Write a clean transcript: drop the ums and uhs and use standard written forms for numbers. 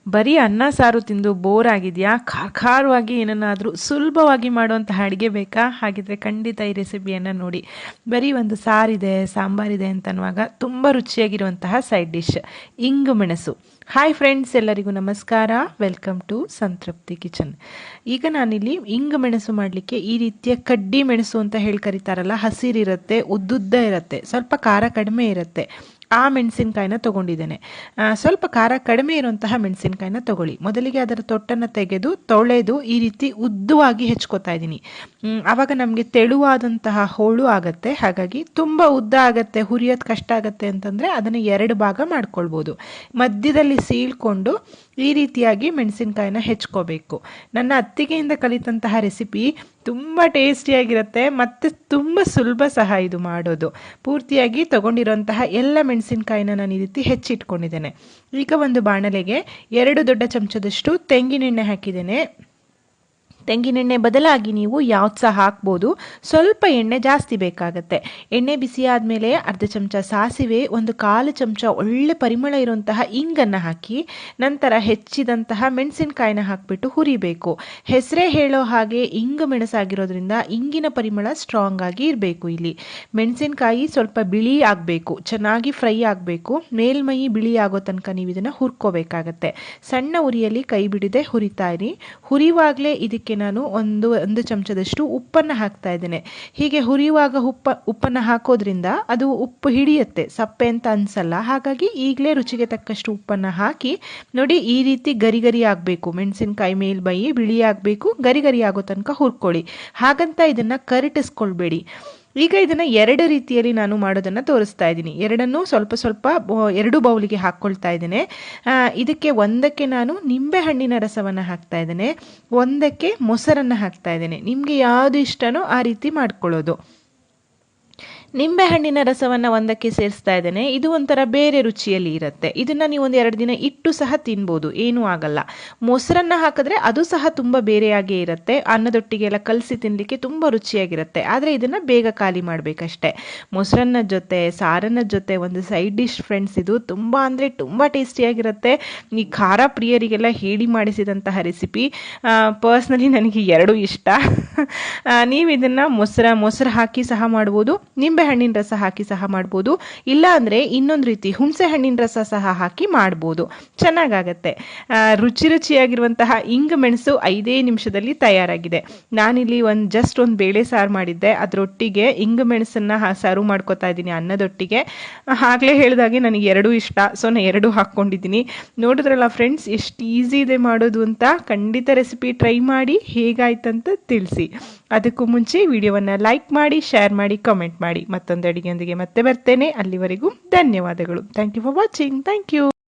ಬರೀ ಅನ್ನ ಸಾರು ತಿಂದು ಬೋರ್ ಆಗಿದೆಯಾ? ಖಾರವಾಗಿ ಏನನ್ನಾದರೂ ಸುಲಭವಾಗಿ ಮಾಡುವಂತಹ ಅಡುಗೆ ಬೇಕಾ? ಹಾಗಿದ್ರೆ ಖಂಡಿತ ಈ ರೆಸಿಪಿಯನ್ನು ನೋಡಿ. ಬರೀ ಒಂದು ಸಾರಿದೆ, ಸಾಂಬಾರಿದೆ ಅಂತನ್ನುವಾಗ ತುಂಬ ರುಚಿಯಾಗಿರುವಂತಹ ಸೈಡ್ ಡಿಶ್ ಇಂಗು ಮೆಣಸು. ಹಾಯ್ ಫ್ರೆಂಡ್ಸ್, ಎಲ್ಲರಿಗೂ ನಮಸ್ಕಾರ. ವೆಲ್ಕಮ್ ಟು ಸಂತೃಪ್ತಿ ಕಿಚನ್. ಈಗ ನಾನಿಲ್ಲಿ ಇಂಗು ಮೆಣಸು ಮಾಡಲಿಕ್ಕೆ ಈ ರೀತಿಯ ಕಡ್ಡಿ ಮೆಣಸು ಅಂತ ಹೇಳಿ ಕರೀತಾರಲ್ಲ, ಹಸಿರಿರುತ್ತೆ, ಉದ್ದುದ್ದ ಇರುತ್ತೆ, ಸ್ವಲ್ಪ ಖಾರ ಕಡಿಮೆ ಇರುತ್ತೆ, ಆ ಮೆಣಸಿನ್ಕಾಯಿನ ತೊಗೊಂಡಿದ್ದೇನೆ. ಸ್ವಲ್ಪ ಖಾರ ಕಡಿಮೆ ಇರುವಂತಹ ಮೆಣಸಿನ್ಕಾಯಿನ ತೊಗೊಳ್ಳಿ. ಮೊದಲಿಗೆ ಅದರ ತೊಟ್ಟನ್ನು ತೆಗೆದು ತೊಳೆದು ಈ ರೀತಿ ಉದ್ದವಾಗಿ ಹೆಚ್ಕೋತಾ ಇದ್ದೀನಿ. ಆವಾಗ ನಮಗೆ ತೆಳುವಾದಂತಹ ಹೋಳು ಆಗುತ್ತೆ. ಹಾಗಾಗಿ ತುಂಬ ಉದ್ದ ಆಗುತ್ತೆ, ಹುರಿಯೋದು ಕಷ್ಟ ಆಗುತ್ತೆ ಅಂತಂದರೆ ಅದನ್ನು 2 ಭಾಗ ಮಾಡ್ಕೊಳ್ಬೋದು. ಮಧ್ಯದಲ್ಲಿ ಸೀಳ್ಕೊಂಡು ಈ ರೀತಿಯಾಗಿ ಮೆಣಸಿನ್ಕಾಯಿನ ಹೆಚ್ಕೋಬೇಕು. ನನ್ನ ಅತ್ತಿಗೆಯಿಂದ ಕಲಿತಂತಹ ರೆಸಿಪಿ ತುಂಬ ಟೇಸ್ಟಿಯಾಗಿರುತ್ತೆ ಮತ್ತು ತುಂಬ ಸುಲಭ ಸಹ ಇದು ಮಾಡೋದು. ಪೂರ್ತಿಯಾಗಿ ತಗೊಂಡಿರುವಂತಹ ಎಲ್ಲ ಮೆಣಸಿನ್ಕಾಯಿನ ನಾನು ಈ ರೀತಿ ಹೆಚ್ಚಿಟ್ಕೊಂಡಿದ್ದೇನೆ. ಈಗ ಒಂದು ಬಾಣಲೆಗೆ 2 ದೊಡ್ಡ ಚಮಚದಷ್ಟು ತೆಂಗಿನೆಣ್ಣೆ ಹಾಕಿದ್ದೇನೆ. ತೆಂಗಿನೆಣ್ಣೆ ಬದಲಾಗಿ ನೀವು ಯಾವ್ದು ಸಹ ಹಾಕ್ಬೋದು. ಸ್ವಲ್ಪ ಎಣ್ಣೆ ಜಾಸ್ತಿ ಬೇಕಾಗತ್ತೆ. ಎಣ್ಣೆ ಬಿಸಿ ಆದಮೇಲೆ ಅರ್ಧ ಚಮಚ ಸಾಸಿವೆ, 1/4 ಚಮಚ ಒಳ್ಳೆ ಪರಿಮಳ ಇರುವಂತಹ ಇಂಗನ್ನು ಹಾಕಿ ನಂತರ ಹೆಚ್ಚಿದಂತಹ ಮೆಣಸಿನ್ಕಾಯಿನ ಹಾಕಿಬಿಟ್ಟು ಹುರಿಬೇಕು. ಹೆಸರೇ ಹೇಳೋ ಹಾಗೆ ಇಂಗು ಮೆಣಸಾಗಿರೋದ್ರಿಂದ ಇಂಗಿನ ಪರಿಮಳ ಸ್ಟ್ರಾಂಗ್ ಆಗಿ ಇರಬೇಕು. ಇಲ್ಲಿ ಮೆಣಸಿನ್ಕಾಯಿ ಸ್ವಲ್ಪ ಬಿಳಿ ಆಗಬೇಕು, ಚೆನ್ನಾಗಿ ಫ್ರೈ ಆಗಬೇಕು. ಮೇಲ್ಮೈ ಬಿಳಿ ಆಗೋ ತನಕ ನೀವು ಇದನ್ನು ಹುರ್ಕೋಬೇಕಾಗತ್ತೆ. ಸಣ್ಣ ಉರಿಯಲ್ಲಿ ಕೈ ಬಿಡದೆ ಹುರಿತಾ ಇರಿ. ಹುರಿಯುವಾಗಲೇ ಇದಕ್ಕೆ ನಾನು ಒಂದು ಚಮಚದಷ್ಟು ಉಪ್ಪನ್ನು ಹಾಕ್ತಾ ಇದ್ದೇನೆ. ಹೀಗೆ ಹುರಿಯುವಾಗ ಉಪ್ಪನ್ನು ಹಾಕೋದ್ರಿಂದ ಅದು ಉಪ್ಪು ಹಿಡಿಯುತ್ತೆ, ಸಪ್ಪೆ ಅಂತ ಅನ್ಸಲ್ಲ. ಹಾಗಾಗಿ ಈಗಲೇ ರುಚಿಗೆ ತಕ್ಕಷ್ಟು ಉಪ್ಪನ್ನು ಹಾಕಿ ನೋಡಿ, ಈ ರೀತಿ ಗರಿ ಗರಿ ಆಗಬೇಕು. ಮೆಣಸಿನ್ಕಾಯಿ ಮೇಲ್ಮೈ ಬಿಳಿ ಆಗಬೇಕು, ಗರಿ ಗರಿ ಆಗೋ ತನಕ ಹುರ್ಕೊಳ್ಳಿ. ಹಾಗಂತ ಇದನ್ನು ಕರಟಿಸ್ಕೊಳ್ಬೇಡಿ. ಈಗ ಇದನ್ನು 2 ರೀತಿಯಲ್ಲಿ ನಾನು ಮಾಡೋದನ್ನು ತೋರಿಸ್ತಾ ಇದ್ದೀನಿ. ಎರಡನ್ನೂ ಸ್ವಲ್ಪ ಸ್ವಲ್ಪ 2 ಬೌಲಿಗೆ ಹಾಕ್ಕೊಳ್ತಾ ಇದ್ದೇನೆ. ಇದಕ್ಕೆ ಒಂದಕ್ಕೆ ನಾನು ನಿಂಬೆ ಹಣ್ಣಿನ ರಸವನ್ನು ಹಾಕ್ತಾ ಇದ್ದೇನೆ, ಒಂದಕ್ಕೆ ಮೊಸರನ್ನು ಹಾಕ್ತಾ ಇದ್ದೇನೆ. ನಿಮಗೆ ಯಾವುದು ಇಷ್ಟನೋ ಆ ರೀತಿ ಮಾಡ್ಕೊಳ್ಳೋದು. ನಿಂಬೆ ಹಣ್ಣಿನ ರಸವನ್ನು ಒಂದಕ್ಕೆ ಸೇರಿಸ್ತಾ ಇದ್ದೇನೆ. ಇದು ಒಂಥರ ಬೇರೆ ರುಚಿಯಲ್ಲಿ ಇರುತ್ತೆ. ಇದನ್ನು ನೀವು 1-2 ದಿನ ಇಟ್ಟು ಸಹ ತಿನ್ಬೋದು, ಏನೂ ಆಗಲ್ಲ. ಮೊಸರನ್ನು ಹಾಕಿದ್ರೆ ಅದು ಸಹ ತುಂಬ ಬೇರೆಯಾಗೇ ಇರುತ್ತೆ. ಅನ್ನದೊಟ್ಟಿಗೆಲ್ಲ ಕಲಸಿ ತಿನ್ನಲಿಕ್ಕೆ ತುಂಬ ರುಚಿಯಾಗಿರುತ್ತೆ. ಆದರೆ ಇದನ್ನು ಬೇಗ ಖಾಲಿ ಮಾಡಬೇಕಷ್ಟೆ. ಮೊಸರನ್ನ ಜೊತೆ, ಸಾರನ್ನ ಜೊತೆ ಒಂದು ಸೈಡ್ ಡಿಶ್ ಫ್ರೆಂಡ್ಸ್. ಇದು ತುಂಬ ಅಂದರೆ ತುಂಬ ಟೇಸ್ಟಿಯಾಗಿರುತ್ತೆ. ಈ ಖಾರ ಪ್ರಿಯರಿಗೆಲ್ಲ ಹೇಳಿ ಮಾಡಿಸಿದಂತಹ ರೆಸಿಪಿ. ಪರ್ಸ್ನಲಿ ನನಗೆ 2 ಇಷ್ಟ. ನೀವು ಇದನ್ನು ಮೊಸರು ಹಾಕಿ ಸಹ ಮಾಡ್ಬೋದು, ನಿಂಬೆ ಹಣ್ಣಿನ ರಸ ಹಾಕಿ ಸಹ ಮಾಡ್ಬೋದು. ಇಲ್ಲ ಅಂದರೆ ಇನ್ನೊಂದು ರೀತಿ ಹುಣಸೆ ಹಣ್ಣಿನ ರಸ ಸಹ ಹಾಕಿ ಮಾಡ್ಬೋದು, ಚೆನ್ನಾಗಾಗತ್ತೆ. ರುಚಿಯಾಗಿರುವಂತಹ ಇಂಗು ಮೆಣಸು 5 ನಿಮಿಷದಲ್ಲಿ ತಯಾರಾಗಿದೆ. ನಾನಿಲ್ಲಿ ಜಸ್ಟ್ ಒಂದು ಬೇಳೆ ಸಾರು ಮಾಡಿದ್ದೆ, ಅದರೊಟ್ಟಿಗೆ ಇಂಗು ಮೆಣಸನ್ನು ಸರ್ವ್ ಮಾಡ್ಕೊತಾ ಇದ್ದೀನಿ ಅನ್ನದೊಟ್ಟಿಗೆ. ಆಗಲೇ ಹೇಳಿದಾಗೆ ನನಗೆ 2 ಇಷ್ಟ, ಸೊ ನಾನು 2 ಹಾಕ್ಕೊಂಡಿದ್ದೀನಿ. ನೋಡಿದ್ರಲ್ಲ ಫ್ರೆಂಡ್ಸ್, ಎಷ್ಟು ಈಸಿ ಇದೆ ಮಾಡೋದು ಅಂತ. ಖಂಡಿತ ರೆಸಿಪಿ ಟ್ರೈ ಮಾಡಿ, ಹೇಗಾಯ್ತಂತ ತಿಳಿಸಿ. ಅದಕ್ಕೂ ಮುಂಚೆ ವಿಡಿಯೋವನ್ನು ಲೈಕ್ ಮಾಡಿ, ಶೇರ್ ಮಾಡಿ, ಕಮೆಂಟ್ ಮಾಡಿ. ಮತ್ತೊಂದು ಅಡಿಗೆಯೊಂದಿಗೆ ಮತ್ತೆ ಬರ್ತೇನೆ. ಅಲ್ಲಿವರೆಗೂ ಧನ್ಯವಾದಗಳು. Thank you for watching. Thank you.